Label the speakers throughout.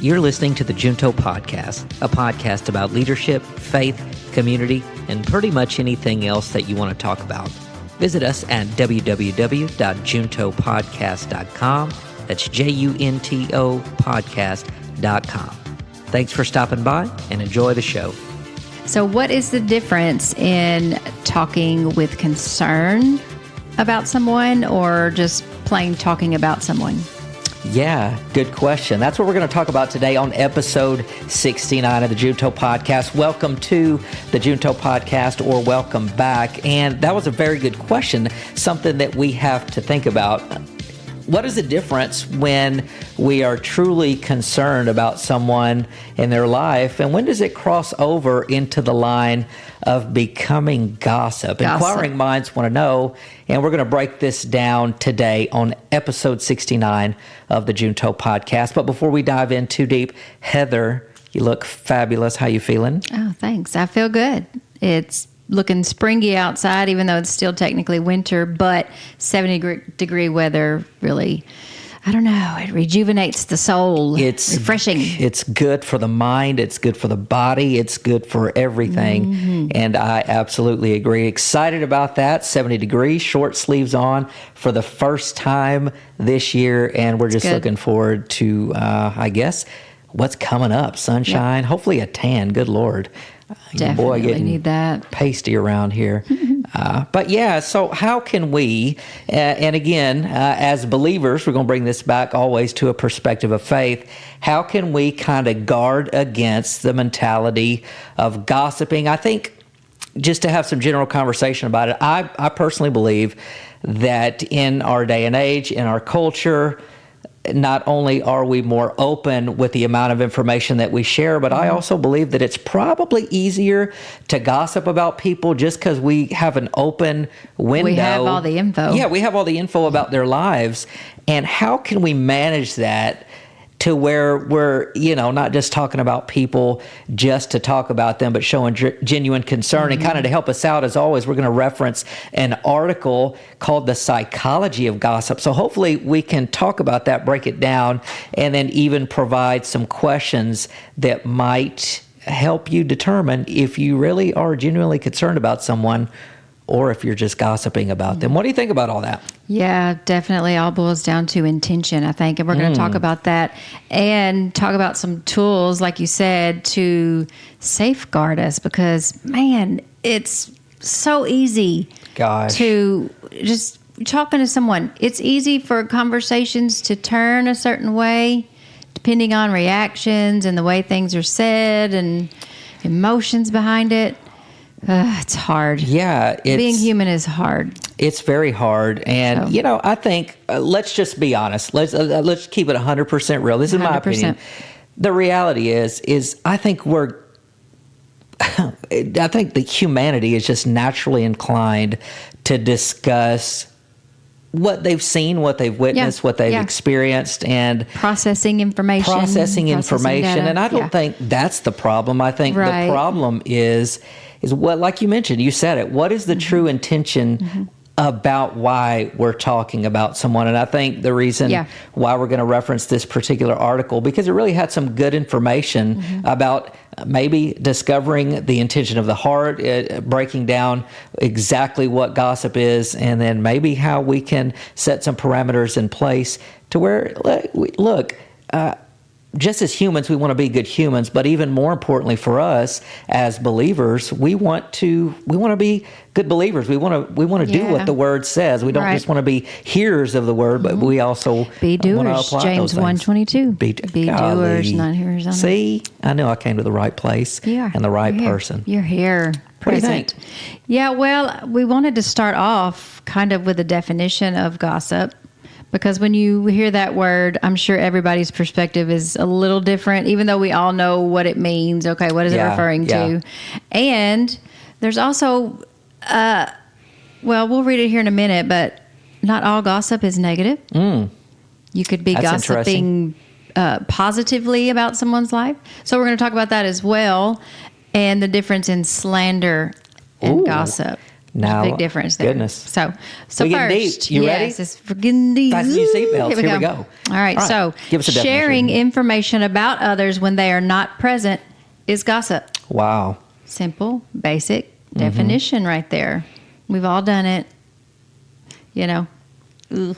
Speaker 1: You're listening to the Junto Podcast, a podcast about leadership, faith, community, and pretty much anything else that you want to talk about. Visit us at www.juntopodcast.com. That's JUNTO podcast.com. Thanks for stopping by and enjoy the show.
Speaker 2: So what is the difference in talking with concern about someone or just plain talking about someone?
Speaker 1: Yeah, good question. That's what we're going to talk about today on episode 69 of the Junto Podcast. Welcome to the Junto Podcast, or welcome back. And that was a very good question, something that we have to think about. What is the difference when we are truly concerned about someone in their life, and when does it cross over into the line of becoming gossip? Inquiring minds want to know, and we're going to break this down today on episode 69 of the Junto Podcast. But before we dive in too deep, Heather, you look fabulous. How you feeling?
Speaker 2: Oh, thanks. I feel good. It's looking springy outside, even though it's still technically winter, but 70-degree weather really, I don't know, it rejuvenates the soul. It's refreshing.
Speaker 1: It's good for the mind. It's good for the body. It's good for everything. Mm-hmm. And I absolutely agree. Excited about that. 70 degrees, short sleeves on for the first time this year. And we're just looking forward to, I guess, what's coming up. Sunshine, hopefully a tan. Good Lord.
Speaker 2: Definitely
Speaker 1: getting
Speaker 2: need that.
Speaker 1: Pasty around here. But yeah, so how can we, and again, as believers, we're going to bring this back always to a perspective of faith, how can we kind of guard against the mentality of gossiping? I think just to have some general conversation about it, I personally believe that in our day and age, in our culture, not only are we more open with the amount of information that we share, but I also believe that it's probably easier to gossip about people just because we have an open window.
Speaker 2: We have all the info.
Speaker 1: Yeah, we have all the info about their lives. And how can we manage that to where we're, not just talking about people just to talk about them, but showing genuine concern? And kind of to help us out, as always, we're going to reference an article called The Psychology of Gossip. So hopefully we can talk about that, break it down, and then even provide some questions that might help you determine if you really are genuinely concerned about someone or if you're just gossiping about them. What do you think about all that?
Speaker 2: Yeah, definitely all boils down to intention, I think. And we're going to talk about that and talk about some tools, like you said, to safeguard us, because, man, it's so easy to just talking to someone. It's easy for conversations to turn a certain way, depending on reactions and the way things are said and emotions behind it. It's hard.
Speaker 1: Yeah.
Speaker 2: Being human is hard.
Speaker 1: It's very hard. And, I think, let's just be honest. Let's keep it 100% real. This is 100%. My opinion. The reality is I think I think the humanity is just naturally inclined to discuss what they've seen, what they've witnessed, what they've experienced, and
Speaker 2: processing information.
Speaker 1: Data. And I don't think that's the problem. I think the problem is what, like you mentioned, you said it. What is the true intention about why we're talking about someone? And I think the reason why we're going to reference this particular article, because it really had some good information about maybe discovering the intention of the heart, breaking down exactly what gossip is, and then maybe how we can set some parameters in place to where, look, just as humans, we want to be good humans, but even more importantly for us as believers, we want to be good believers. We want to do what the Word says. We don't just want to be hearers of the Word, but we also
Speaker 2: be doers. James 1:22. Be doers, not hearers only.
Speaker 1: See, I knew I came to the right place and the right person.
Speaker 2: You're here.
Speaker 1: What do you think?
Speaker 2: Yeah, well, we wanted to start off kind of with a definition of gossip. Because when you hear that word, I'm sure everybody's perspective is a little different, even though we all know what it means. Okay, what is it referring to? And there's also, we'll read it here in a minute, but not all gossip is negative. You could be gossiping positively about someone's life. So we're going to talk about that as well, and the difference in slander and gossip.
Speaker 1: Now,
Speaker 2: big difference there.
Speaker 1: Goodness.
Speaker 2: So
Speaker 1: we
Speaker 2: first,
Speaker 1: deep. You ready?
Speaker 2: Yes, it's freaking deep.
Speaker 1: Fasten your seatbelts. Here we go.
Speaker 2: All right. So
Speaker 1: give us a
Speaker 2: sharing
Speaker 1: definition.
Speaker 2: information about others when they are not present is gossip.
Speaker 1: Wow.
Speaker 2: Simple, basic definition right there. We've all done it. Ugh,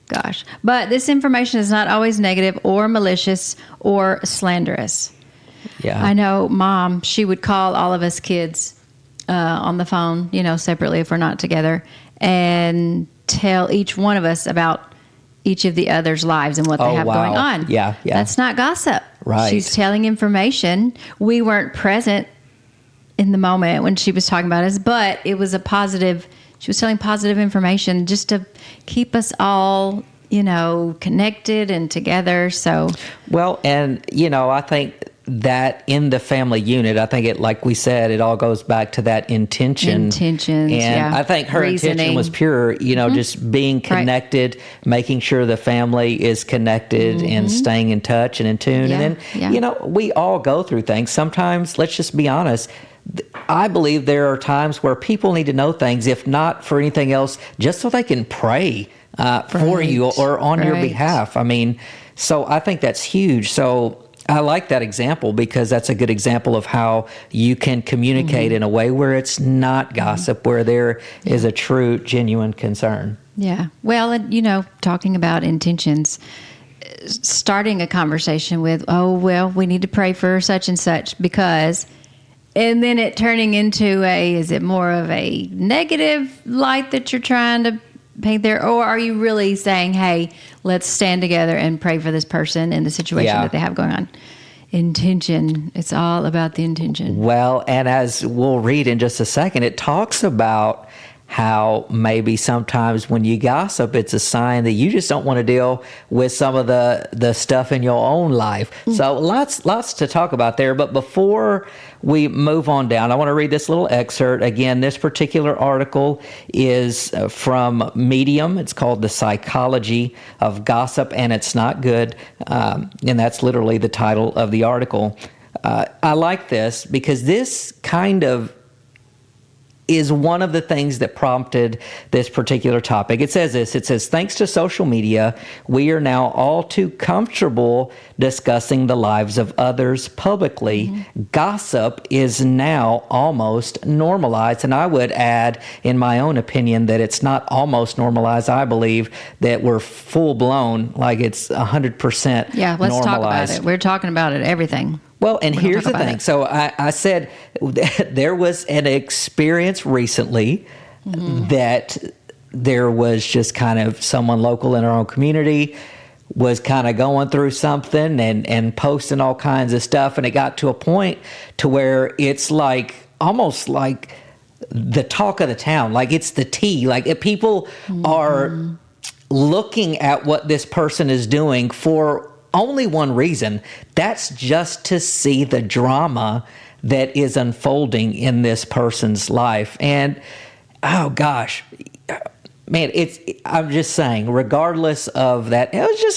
Speaker 2: gosh. But this information is not always negative or malicious or slanderous.
Speaker 1: Yeah.
Speaker 2: I know Mom, she would call all of us kids on the phone, separately if we're not together, and tell each one of us about each of the other's lives and what they have going on.
Speaker 1: Yeah.
Speaker 2: That's not gossip.
Speaker 1: Right.
Speaker 2: She's telling information. We weren't present in the moment when she was talking about us, but it was she was telling positive information just to keep us all, connected and together. So,
Speaker 1: well, and, I think that in the family unit, I think it, like we said, it all goes back to that intentions. And I think her intention was pure, just being connected, making sure the family is connected and staying in touch and in tune.
Speaker 2: Yeah.
Speaker 1: And then, we all go through things. Sometimes, let's just be honest, I believe there are times where people need to know things, if not for anything else, just so they can pray for you or on your behalf. I mean, so I think that's huge. So I like that example because that's a good example of how you can communicate in a way where it's not gossip, where there is a true, genuine concern.
Speaker 2: Yeah. Well, and, talking about intentions, starting a conversation with, we need to pray for such and such because, and then it turning into is it more of a negative light that you're trying to paint there? Or are you really saying, hey, let's stand together and pray for this person and the situation that they have going on? Intention. It's all about the intention.
Speaker 1: Well, and as we'll read in just a second, it talks about how maybe sometimes when you gossip, it's a sign that you just don't want to deal with some of the stuff in your own life. So lots to talk about there. But before we move on down, I want to read this little excerpt. Again, this particular article is from Medium. It's called The Psychology of Gossip, and It's Not Good. And that's literally the title of the article. I like this because this kind of is one of the things that prompted this particular topic. It says this, thanks to social media, we are now all too comfortable discussing the lives of others publicly. Gossip is now almost normalized. And I would add, in my own opinion, that it's not almost normalized. I believe that we're full blown, like it's 100%
Speaker 2: Yeah, let's
Speaker 1: normalized.
Speaker 2: talk about it. We're talking about it, everything.
Speaker 1: Well, and here's the thing. So I said there was an experience recently that there was just kind of someone local in our own community was kind of going through something and posting all kinds of stuff. And it got to a point to where it's like almost like the talk of the town. Like it's the tea. Like if people are looking at what this person is doing for only one reason, that's just to see the drama that is unfolding in this person's life. And oh gosh, man, I'm just saying, regardless of that, it's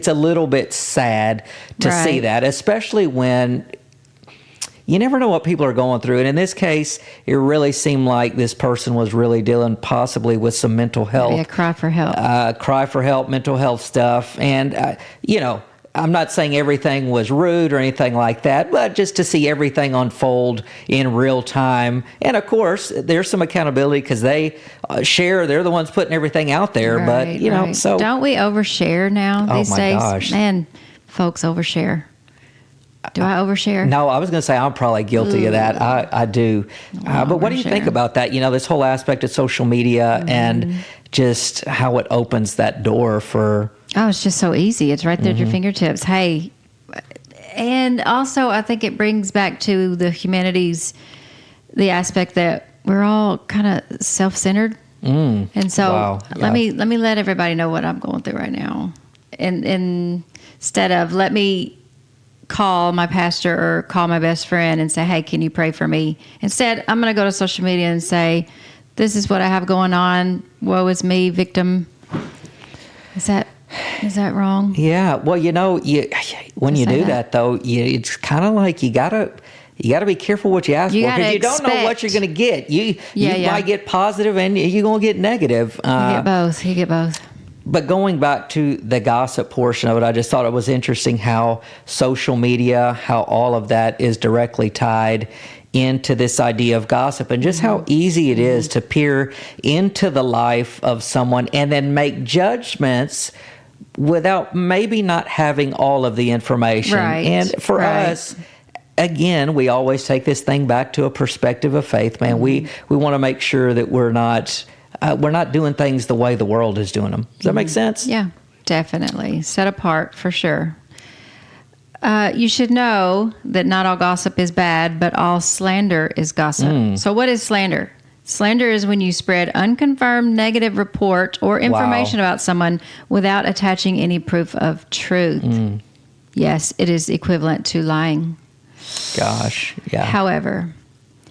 Speaker 1: a little bit sad to see that, especially when you never know what people are going through. And in this case, it really seemed like this person was really dealing possibly with some mental health.
Speaker 2: Yeah, cry for help.
Speaker 1: Mental health stuff. And, I'm not saying everything was rude or anything like that, but just to see everything unfold in real time. And of course, there's some accountability because they share, they're the ones putting everything out there. But, so.
Speaker 2: Don't we overshare now these days?
Speaker 1: Gosh.
Speaker 2: Man, folks overshare. Do I overshare?
Speaker 1: No, I was going to say I'm probably guilty of that. I do. But what do you think about that? This whole aspect of social media and just how it opens that door for...
Speaker 2: Oh, it's just so easy. It's right there at your fingertips. Hey, and also I think it brings back to the humanities, the aspect that we're all kind of self-centered. And so let me let everybody know what I'm going through right now. And instead of let me call my pastor or call my best friend and say, hey, can you pray for me? Instead, I'm going to go to social media and say, this is what I have going on. Woe is me, victim. Is that wrong?
Speaker 1: Yeah. Well, when you do that, though, it's kind of like you gotta you got to be careful what you ask for, because you don't know what you're going to get. You might get positive and you're going to get negative.
Speaker 2: You get both.
Speaker 1: But going back to the gossip portion of it, I just thought it was interesting how social media, how all of that is directly tied into this idea of gossip, and just how easy it is to peer into the life of someone and then make judgments without maybe not having all of the information.
Speaker 2: Right.
Speaker 1: And for us, again, we always take this thing back to a perspective of faith, man. We want to make sure that we're not doing things the way the world is doing them. Does that make sense?
Speaker 2: Yeah, definitely. Set apart for sure. You should know that not all gossip is bad, but all slander is gossip. So what is slander? Slander is when you spread unconfirmed negative report or information about someone without attaching any proof of truth. Yes, it is equivalent to lying.
Speaker 1: Gosh, yeah.
Speaker 2: However,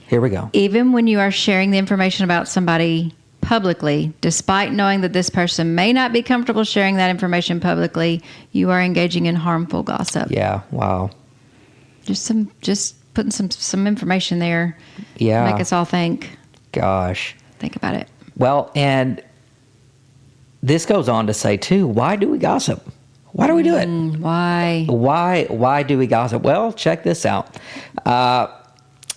Speaker 1: here we go.
Speaker 2: Even when you are sharing the information about somebody publicly, despite knowing that this person may not be comfortable sharing that information publicly, you are engaging in harmful gossip.
Speaker 1: Yeah, wow.
Speaker 2: Just putting some information there.
Speaker 1: Yeah.
Speaker 2: Make us all think.
Speaker 1: Gosh.
Speaker 2: Think about it.
Speaker 1: Well, and this goes on to say too, why do we gossip? Why do we do it? Why do we gossip? Well, check this out.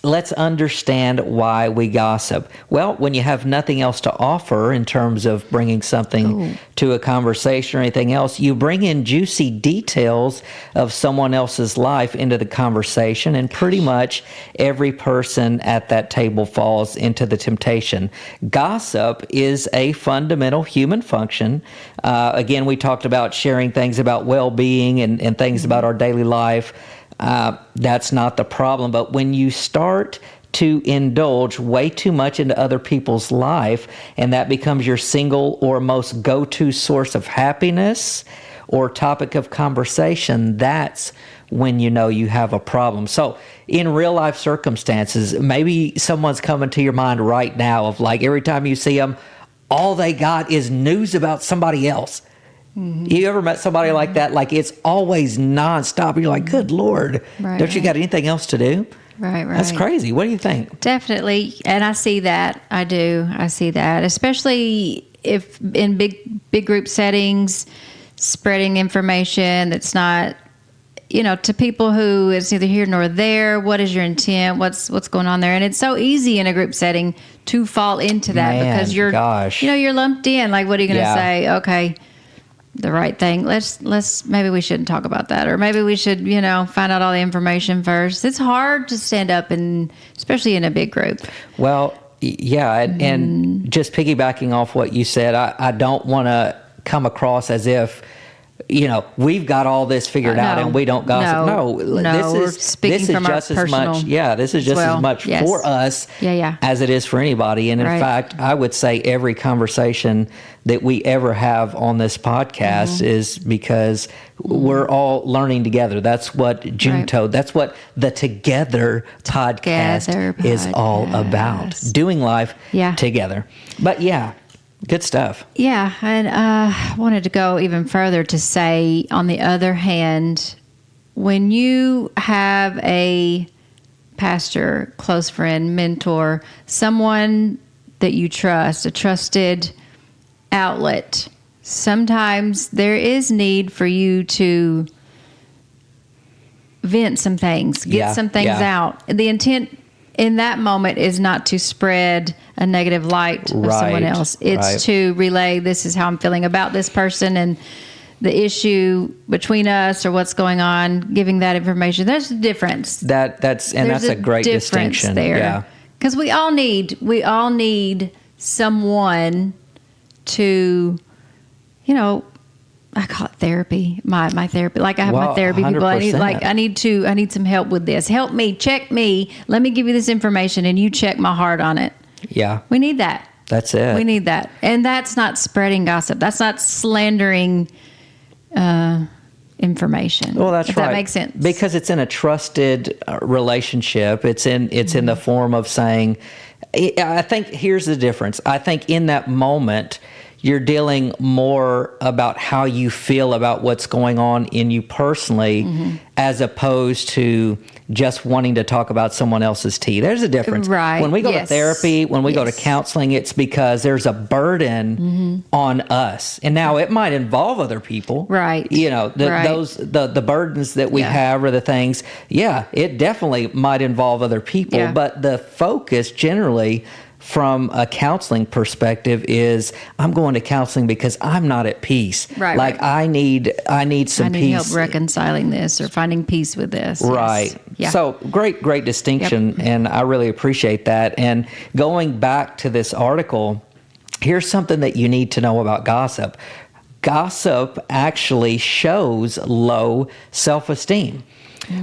Speaker 1: Let's understand why we gossip. Well, when you have nothing else to offer in terms of bringing something to a conversation or anything else, you bring in juicy details of someone else's life into the conversation, and pretty much every person at that table falls into the temptation. Gossip is a fundamental human function. Again, we talked about sharing things about well-being and things about our daily life. That's not the problem. But when you start to indulge way too much into other people's life, and that becomes your single or most go-to source of happiness or topic of conversation, that's when you know you have a problem. So in real life circumstances, maybe someone's coming to your mind right now of like every time you see them, all they got is news about somebody else. You ever met somebody like that? Like it's always nonstop. You're like, good Lord, don't you got anything else to do?
Speaker 2: Right.
Speaker 1: That's crazy. What do you think?
Speaker 2: Definitely. And I see that. I do. I see that. Especially if in big group settings, spreading information that's not, to people who it's neither here nor there. What is your intent? What's going on there? And it's so easy in a group setting to fall into that because you're lumped in. Like, what are you going to say? Okay. The right thing. Maybe we shouldn't talk about that, or maybe we should, find out all the information first. It's hard to stand up especially in a big group.
Speaker 1: Well, yeah. And just piggybacking off what you said, I don't want to come across as if, we've got all this figured out and we don't gossip. No, this is just as much. Yeah, this is just as much for us as it is for anybody. And in fact, I would say every conversation that we ever have on this podcast is because we're all learning together. That's what that's what the Together podcast is all about. Doing life together. But good stuff.
Speaker 2: Yeah, and I wanted to go even further to say, on the other hand, when you have a pastor, close friend, mentor, someone that you trust, a trusted outlet, sometimes there is need for you to vent some things, get some things out. The intent in that moment is not to spread a negative light of someone else. It's to relay, this is how I'm feeling about this person and the issue between us or what's going on, giving that information. There's a difference.
Speaker 1: That's a great distinction
Speaker 2: there. Yeah. Because we all need someone to, I call it therapy. My therapy. Like I have my therapy 100%. People. I need some help with this. Help me, check me. Let me give you this information and you check my heart on it.
Speaker 1: Yeah.
Speaker 2: We need that.
Speaker 1: That's it.
Speaker 2: We need that. And that's not spreading gossip. That's not slandering information.
Speaker 1: Well, that's right.
Speaker 2: That makes sense.
Speaker 1: Because it's in a trusted relationship. It's in the form of saying, I think here's the difference. I think in that moment, you're dealing more about how you feel about what's going on in you personally, as opposed to just wanting to talk about someone else's tea. There's a difference.
Speaker 2: Right.
Speaker 1: When we go to therapy, when we go to counseling, it's because there's a burden on us. And now it might involve other people.
Speaker 2: Right.
Speaker 1: The burdens that we have, or the things, it definitely might involve other people.
Speaker 2: Yeah.
Speaker 1: But the focus generally from a counseling perspective is, I'm going to counseling because I'm not at peace.
Speaker 2: Right.
Speaker 1: Like I need some peace.
Speaker 2: Help reconciling this or finding peace with this.
Speaker 1: Right.
Speaker 2: Yes. Yeah.
Speaker 1: So great distinction. And I really appreciate that. And going back to this article, here's something that you need to know about gossip. Gossip actually shows low self-esteem.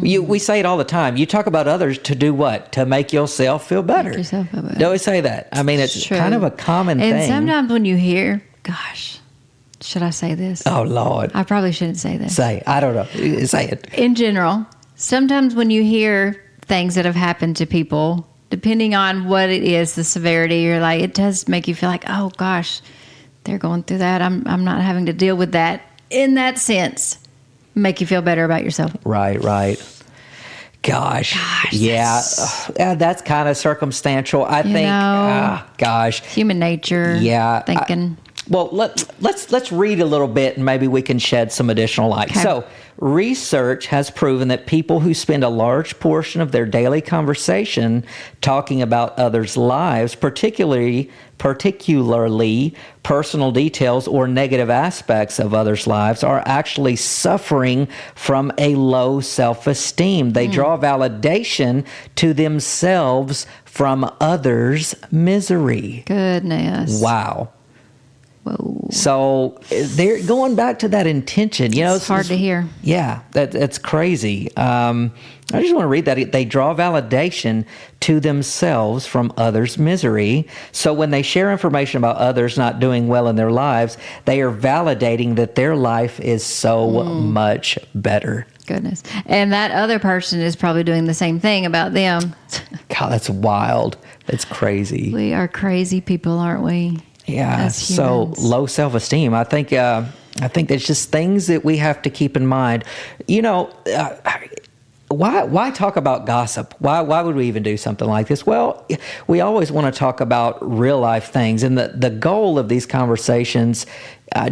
Speaker 1: We say it all the time. You talk about others to do what? To make yourself feel better.
Speaker 2: Make yourself feel better.
Speaker 1: Don't we say that? I mean, it's kind of a common thing.
Speaker 2: And sometimes when you hear, should I say this?
Speaker 1: Oh, Lord.
Speaker 2: I probably shouldn't say this.
Speaker 1: Say, I don't know. Say it.
Speaker 2: In general, sometimes when you hear things that have happened to people, depending on what it is, the severity, you're like, it does make you feel like, oh gosh, they're going through that. I'm not having to deal with that. In that sense, make you feel better about yourself.
Speaker 1: Right. Gosh. Yeah. That's kind of circumstantial. I think,
Speaker 2: human nature.
Speaker 1: Yeah.
Speaker 2: Thinking.
Speaker 1: Well, let's read a little bit and maybe we can shed some additional light.
Speaker 2: Okay.
Speaker 1: So, research has proven that people who spend a large portion of their daily conversation talking about others' lives, particularly personal details or negative aspects of others' lives, are actually suffering from a low self-esteem. They draw validation to themselves from others' misery.
Speaker 2: Goodness.
Speaker 1: Wow.
Speaker 2: Whoa.
Speaker 1: So they're going back to that intention.
Speaker 2: It's hard to hear.
Speaker 1: Yeah, that's crazy. I just want to read that. They draw validation to themselves from others' misery. So when they share information about others not doing well in their lives, they are validating that their life is so much better.
Speaker 2: Goodness. And that other person is probably doing the same thing about them.
Speaker 1: God, that's wild. That's crazy.
Speaker 2: We are crazy people, aren't we?
Speaker 1: Yeah, so low self-esteem. I think there's just things that we have to keep in mind. Why talk about gossip? Why would we even do something like this? Well, we always want to talk about real life things, and the goal of these conversations,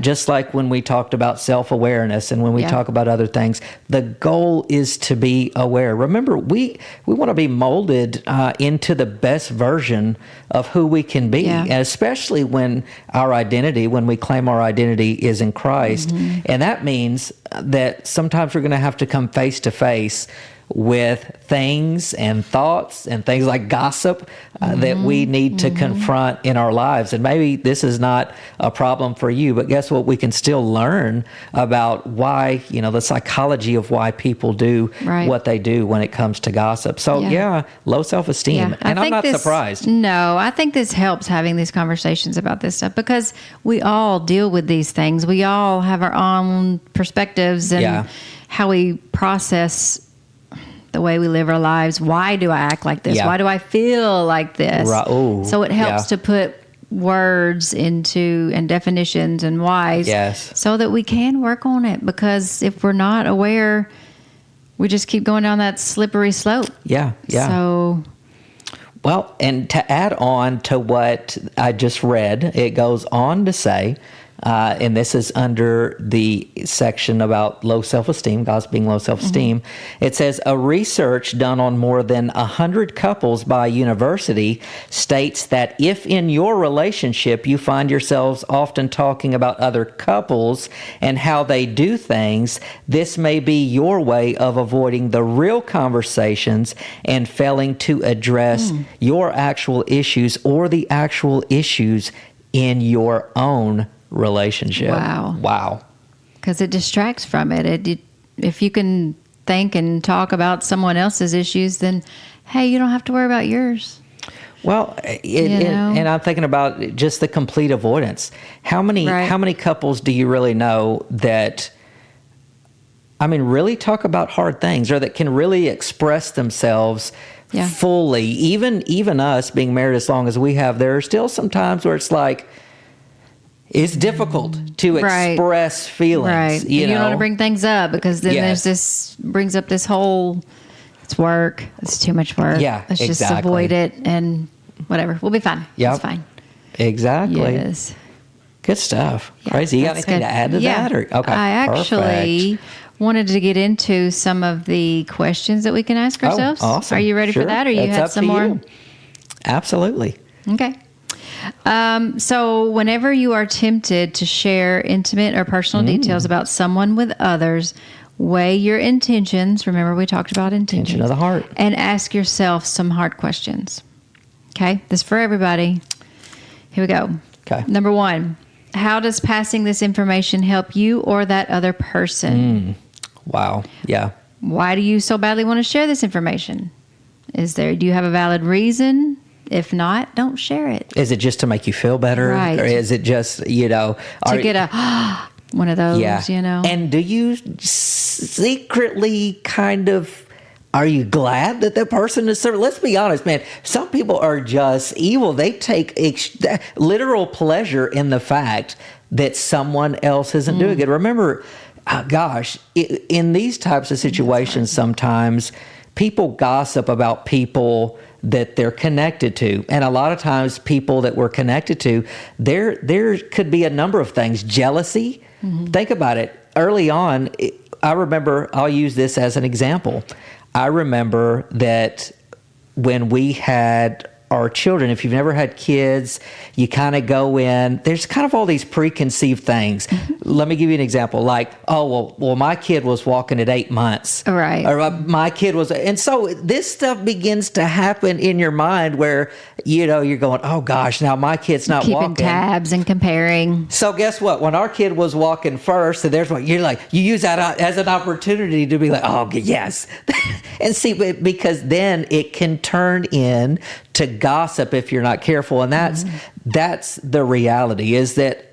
Speaker 1: just like when we talked about self-awareness and when we talk about other things, the goal is to be aware. Remember, we want to be molded into the best version of who we can be, and especially when we claim our identity is in Christ. And that means that sometimes we're going to have to come face to face with things and thoughts and things like gossip that we need to confront in our lives. And maybe this is not a problem for you, but guess what? We can still learn about why, the psychology of why people do what they do when it comes to gossip. So low self-esteem.
Speaker 2: Yeah.
Speaker 1: And I'm not surprised.
Speaker 2: No, I think this helps having these conversations about this stuff because we all deal with these things. We all have our own perspectives and how we process the way we live our lives. Why do I act like this? Why do I feel like this?
Speaker 1: Right. Ooh,
Speaker 2: so it helps to put words into and definitions and whys so that we can work on it, because if we're not aware, we just keep going down that slippery slope. So
Speaker 1: well, and to add on to what I just read, it goes on to say, and this is under the section about low self-esteem, God's being low self-esteem. It says, a research done on more than 100 couples by a university states that if in your relationship you find yourselves often talking about other couples and how they do things, this may be your way of avoiding the real conversations and failing to address your actual issues or the actual issues in your own relationship. Wow.
Speaker 2: Because it distracts from it. If you can think and talk about someone else's issues, then, hey, you don't have to worry about yours.
Speaker 1: Well, and I'm thinking about just the complete avoidance. How many couples do you really know that, really talk about hard things, or that can really express themselves fully? Even us being married as long as we have, there are still some times where it's like, it's difficult to express feelings.
Speaker 2: Right. You don't want to bring things up because then there's this, brings up this whole, it's work. It's too much work.
Speaker 1: Yeah,
Speaker 2: Let's just avoid it and whatever. We'll be fine.
Speaker 1: Yep.
Speaker 2: It's fine.
Speaker 1: Exactly.
Speaker 2: Yes.
Speaker 1: Good stuff.
Speaker 2: Yeah,
Speaker 1: Crazy. You got anything to add to that? Or, okay.
Speaker 2: I actually wanted to get into some of the questions that we can ask ourselves.
Speaker 1: Oh, awesome.
Speaker 2: Are you ready for that? Or you have some more?
Speaker 1: You. Absolutely.
Speaker 2: Okay. So whenever you are tempted to share intimate or personal details about someone with others, weigh your intentions. Remember, we talked about intentions.
Speaker 1: Intention of the heart.
Speaker 2: And ask yourself some hard questions. Okay? This is for everybody. Here we go.
Speaker 1: Okay.
Speaker 2: Number 1, how does passing this information help you or that other person?
Speaker 1: Wow. Yeah.
Speaker 2: Why do you so badly want to share this information? Do you have a valid reason? If not, don't share it.
Speaker 1: Is it just to make you feel better?
Speaker 2: Right.
Speaker 1: Or is it just,
Speaker 2: to get a one of those,
Speaker 1: And do you secretly kind of, are you glad that that person is serving? Let's be honest, man. Some people are just evil. They take literal pleasure in the fact that someone else isn't doing it. Remember, in these types of situations, sometimes people gossip about people that they're connected to. And a lot of times people that we're connected to, there could be a number of things. Jealousy. Think about it. Early on, I remember, I'll use this as an example. I remember that when we had our children, if you've never had kids, you kind of go in, there's kind of all these preconceived things. Let me give you an example. Like, well, my kid was walking at 8 months.
Speaker 2: Right.
Speaker 1: Or my kid was, and so this stuff begins to happen in your mind where, you're going, oh gosh, now my kid's not
Speaker 2: keeping
Speaker 1: walking.
Speaker 2: Tabs and comparing.
Speaker 1: So guess what? When our kid was walking first, and there's what you're like, you use that as an opportunity to be like, oh yes. And see, because then it can turn in to gossip if you're not careful. And that's the reality, is that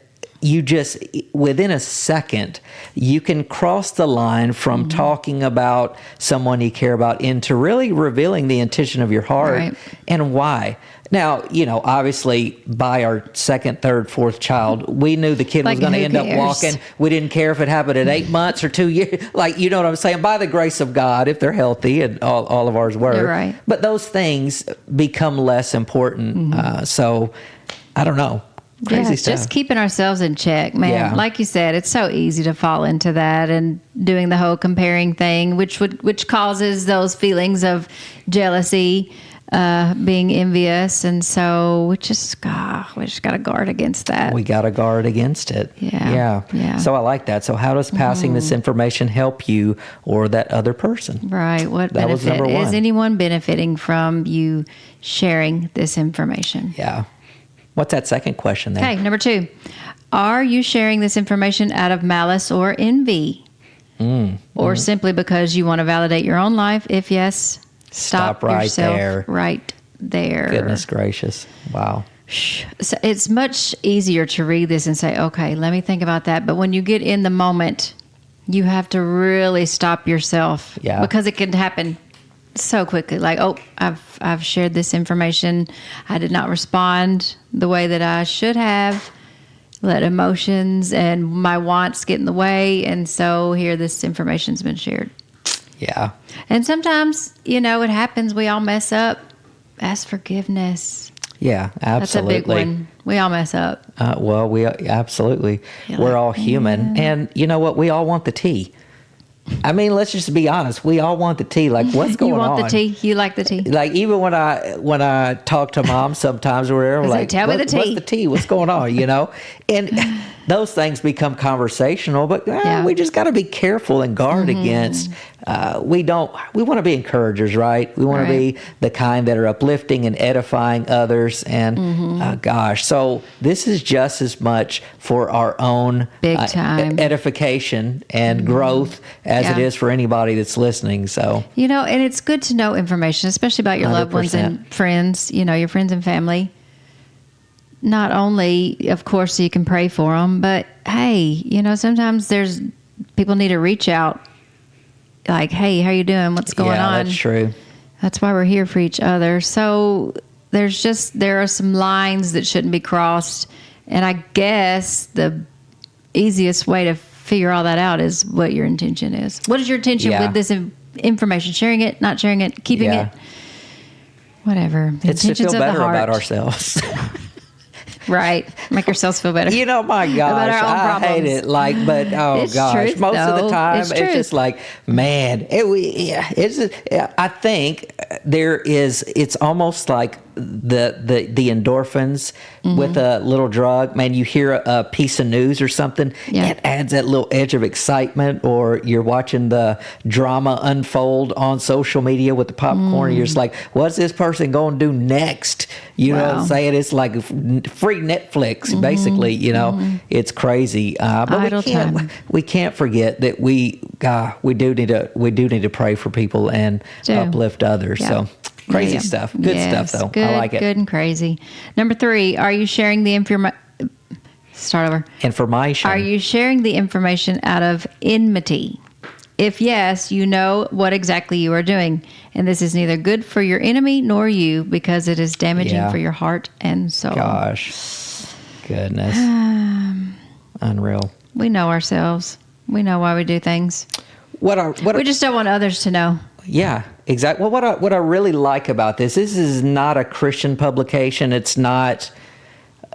Speaker 1: you just, within a second, you can cross the line from talking about someone you care about into really revealing the intention of your heart and why. Now, obviously by our second, third, fourth child, we knew the kid was going to end up walking. We didn't care if it happened at 8 months or 2 years. Like, you know what I'm saying? By the grace of God, if they're healthy, and all of ours were.
Speaker 2: You're right.
Speaker 1: But those things become less important. So, I don't know. Crazy stuff.
Speaker 2: Just keeping ourselves in check, man.
Speaker 1: Yeah.
Speaker 2: Like you said, it's so easy to fall into that and doing the whole comparing thing, which causes those feelings of jealousy, being envious, and so we just got to guard against that.
Speaker 1: We got to guard against it.
Speaker 2: Yeah.
Speaker 1: So I like that. So how does passing this information help you or that other person?
Speaker 2: Right. What
Speaker 1: that was
Speaker 2: benefit?
Speaker 1: number 1.
Speaker 2: Is anyone benefiting from you sharing this information?
Speaker 1: Yeah. What's that second question then?
Speaker 2: Okay, number 2. Are you sharing this information out of malice or envy? Or simply because you want to validate your own life? If yes, stop
Speaker 1: right
Speaker 2: yourself
Speaker 1: there.
Speaker 2: right there.
Speaker 1: Goodness gracious. Wow.
Speaker 2: So it's much easier to read this and say, okay, let me think about that. But when you get in the moment, you have to really stop yourself.
Speaker 1: Yeah.
Speaker 2: Because it can happen so quickly. Like, I've shared this information. I did not respond the way that I should have. Let emotions and my wants get in the way. And so here this information's been shared.
Speaker 1: Yeah.
Speaker 2: And sometimes, it happens. We all mess up. Ask forgiveness.
Speaker 1: Yeah, absolutely.
Speaker 2: That's a big one. We all mess up.
Speaker 1: Well, absolutely. We're all human. And you know what? We all want the tea. I mean, let's just be honest. We all want the tea. Like, what's going on?
Speaker 2: You want the tea? You like the tea?
Speaker 1: Like, even when I talk to mom sometimes or whatever, like,
Speaker 2: tell me the tea.
Speaker 1: What's the tea? What's going on? And those things become conversational, but we just got to be careful and guard against. We want to be encouragers, right? We want to be the kind that are uplifting and edifying others. And so this is just as much for our own
Speaker 2: big time
Speaker 1: edification and growth as it is for anybody that's listening. So,
Speaker 2: and it's good to know information, especially about your 100%. Loved ones and friends, your friends and family. Not only, of course, so you can pray for them, but hey, sometimes people need to reach out. Like, hey, how you doing? What's going on?
Speaker 1: Yeah, that's true.
Speaker 2: That's why we're here for each other. So there are some lines that shouldn't be crossed. And I guess the easiest way to figure all that out is what your intention is. What is your intention with this information? Sharing it, not sharing it, keeping it? Whatever.
Speaker 1: It's to feel better about ourselves.
Speaker 2: Right. Make ourselves feel better.
Speaker 1: My gosh, I hate it. But
Speaker 2: it's truth,
Speaker 1: most of the time,
Speaker 2: it's
Speaker 1: just like, man, I think it's almost like the endorphins with a little drug. Man, you hear a piece of news or something, it adds that little edge of excitement, or you're watching the drama unfold on social media with the popcorn. You're just like, what's this person going to do next? You know what I'm saying? It's like free Netflix, basically. It's crazy. But we can't forget that we do need to pray for people and uplift others. So crazy stuff. Good stuff, though.
Speaker 2: Good,
Speaker 1: I like it.
Speaker 2: Good and crazy. Number 3, are you sharing the information? Start over.
Speaker 1: Information.
Speaker 2: Are you sharing the information out of enmity? If yes, you know what exactly you are doing. And this is neither good for your enemy nor you, because it is damaging for your heart and soul.
Speaker 1: Gosh. Goodness. Unreal.
Speaker 2: We know ourselves. We know why we do things. We just don't want others to know.
Speaker 1: Yeah, exactly. Well, what I really like about this is not a Christian publication. It's not,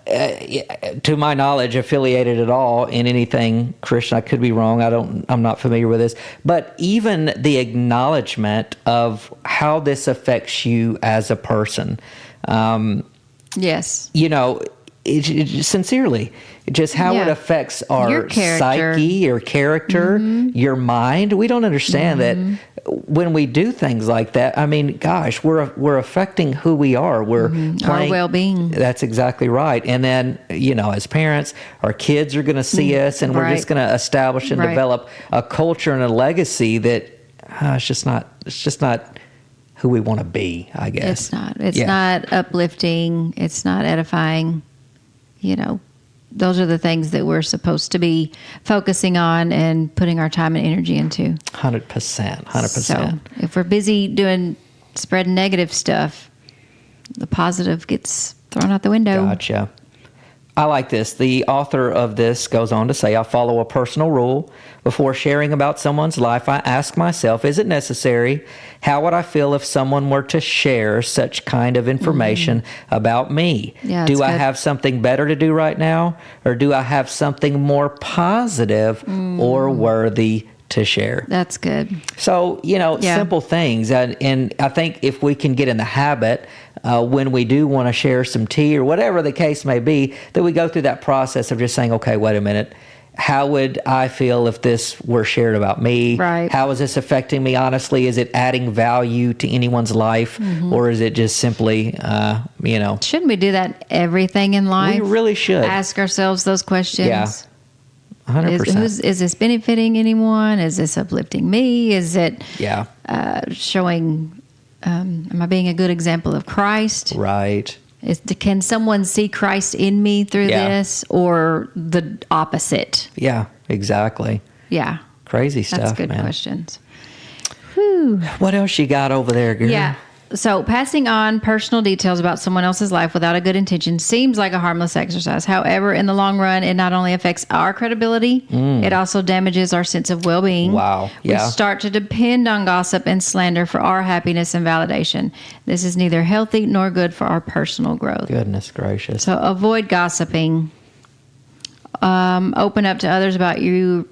Speaker 1: to my knowledge, affiliated at all in anything Christian. I could be wrong. I'm not familiar with this. But even the acknowledgement of how this affects you as a person.
Speaker 2: Yes.
Speaker 1: Sincerely, just how it affects our psyche, or character, your mind. We don't understand that when we do things like that. I mean, gosh, we're affecting who we are. We're playing
Speaker 2: our well-being.
Speaker 1: That's exactly right. And then, as parents, our kids are going to see us, and we're just going to establish and develop a culture and a legacy that it's just not who we want to be, I guess.
Speaker 2: It's not. It's not uplifting. It's not edifying. Those are the things that we're supposed to be focusing on and putting our time and energy into.
Speaker 1: 100%.
Speaker 2: So if we're busy spreading negative stuff, the positive gets thrown out the window.
Speaker 1: Gotcha. I like this. The author of this goes on to say, I follow a personal rule. Before sharing about someone's life, I ask myself, is it necessary? How would I feel if someone were to share such kind of information about me?
Speaker 2: Yeah,
Speaker 1: do I have something better to do right now? Or do I have something more positive or worthy to share?
Speaker 2: That's good.
Speaker 1: So, simple things. And I think if we can get in the habit, when we do want to share some tea or whatever the case may be, that we go through that process of just saying, okay, wait a minute. How would I feel if this were shared about me?
Speaker 2: Right.
Speaker 1: How is this affecting me? Honestly, is it adding value to anyone's life, or is it just simply,
Speaker 2: Shouldn't we do that everything in life?
Speaker 1: We really should.
Speaker 2: Ask ourselves those questions.
Speaker 1: Yeah. 100%.
Speaker 2: Is this benefiting anyone? Is this uplifting me? Is it showing, am I being a good example of Christ?
Speaker 1: Right.
Speaker 2: Can someone see Christ in me through this, or the opposite?
Speaker 1: Yeah, exactly.
Speaker 2: Yeah.
Speaker 1: Crazy stuff,
Speaker 2: That's good
Speaker 1: man.
Speaker 2: questions. Whew.
Speaker 1: What else you got over there, girl?
Speaker 2: Yeah. So passing on personal details about someone else's life without a good intention seems like a harmless exercise. However, in the long run, it not only affects our credibility, it also damages our sense of well-being.
Speaker 1: Wow. Yeah.
Speaker 2: We start to depend on gossip and slander for our happiness and validation. This is neither healthy nor good for our personal growth.
Speaker 1: Goodness gracious.
Speaker 2: So avoid gossiping. Open up to others about your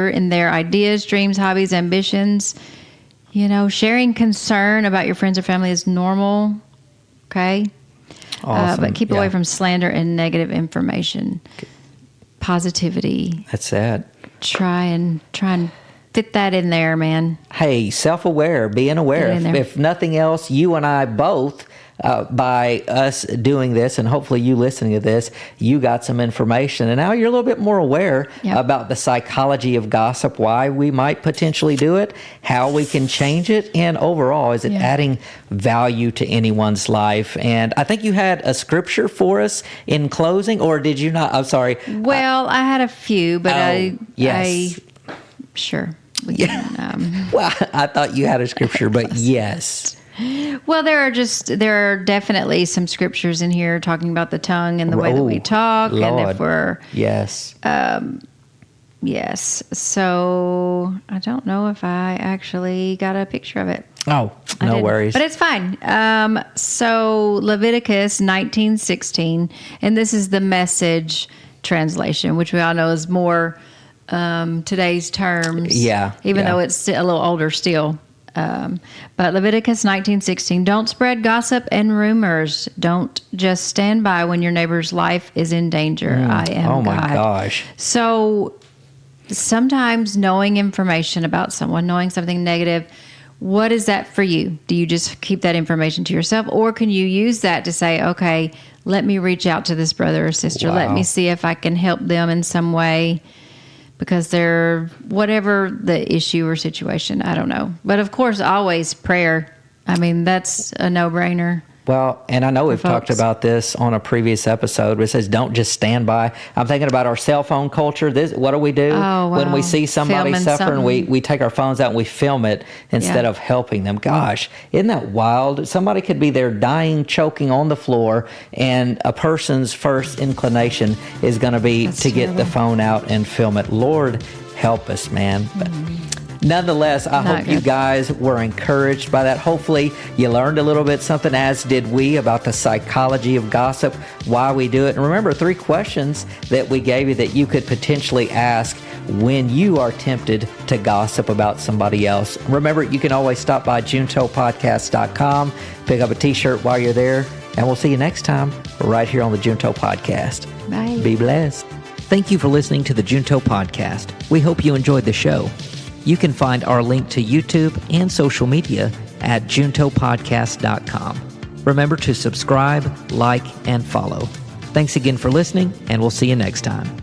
Speaker 2: and their ideas, dreams, hobbies, ambitions. Sharing concern about your friends or family is normal, okay?
Speaker 1: Awesome.
Speaker 2: But keep away from slander and negative information. Positivity.
Speaker 1: That's it.
Speaker 2: Try and fit that in there, man.
Speaker 1: Hey, self-aware, being aware. If nothing else, you and I both, by us doing this, and hopefully you listening to this, you got some information. And now you're a little bit more aware about the psychology of gossip, why we might potentially do it, how we can change it, and overall, is it adding value to anyone's life? And I think you had a scripture for us in closing, or did you not? I'm sorry.
Speaker 2: Well, I had a few, but
Speaker 1: yes.
Speaker 2: sure.
Speaker 1: Well, I thought you had a scripture, but yes.
Speaker 2: Well, there are definitely some scriptures in here talking about the tongue and the way that we talk,
Speaker 1: Lord.
Speaker 2: and if we're
Speaker 1: yes.
Speaker 2: Yes. So I don't know if I actually got a picture of it.
Speaker 1: Oh, no worries.
Speaker 2: But it's fine. So Leviticus 19:16, and this is the Message translation, which we all know is more today's terms.
Speaker 1: Yeah.
Speaker 2: Even though it's a little older still. But Leviticus 19:16, don't spread gossip and rumors. Don't just stand by when your neighbor's life is in danger. I am God.
Speaker 1: Oh my gosh.
Speaker 2: So sometimes knowing information about someone, knowing something negative, what is that for you? Do you just keep that information to yourself, or can you use that to say, okay, let me reach out to this brother or sister.
Speaker 1: Wow.
Speaker 2: Let me see if I can help them in some way because they're whatever the issue or situation. I don't know. But of course, always prayer. I mean, that's a no-brainer.
Speaker 1: Well, and I know we've talked about this on a previous episode, where it says don't just stand by. I'm thinking about our cell phone culture. What do we do when we see somebody suffering? We take our phones out and we film it instead of helping them. Gosh, isn't that wild? Somebody could be there dying, choking on the floor, and a person's first inclination is going to be get the phone out and film it. Lord, help us, man. But nonetheless, I hope you guys were encouraged by that. Hopefully, you learned a little bit something, as did we, about the psychology of gossip, why we do it. And remember, 3 questions that we gave you that you could potentially ask when you are tempted to gossip about somebody else. Remember, you can always stop by juntopodcast.com, pick up a t-shirt while you're there, and we'll see you next time right here on the Junto Podcast.
Speaker 2: Bye.
Speaker 1: Be blessed. Thank you for listening to the Junto Podcast. We hope you enjoyed the show. You can find our link to YouTube and social media at juntopodcast.com. Remember to subscribe, like, and follow. Thanks again for listening, and we'll see you next time.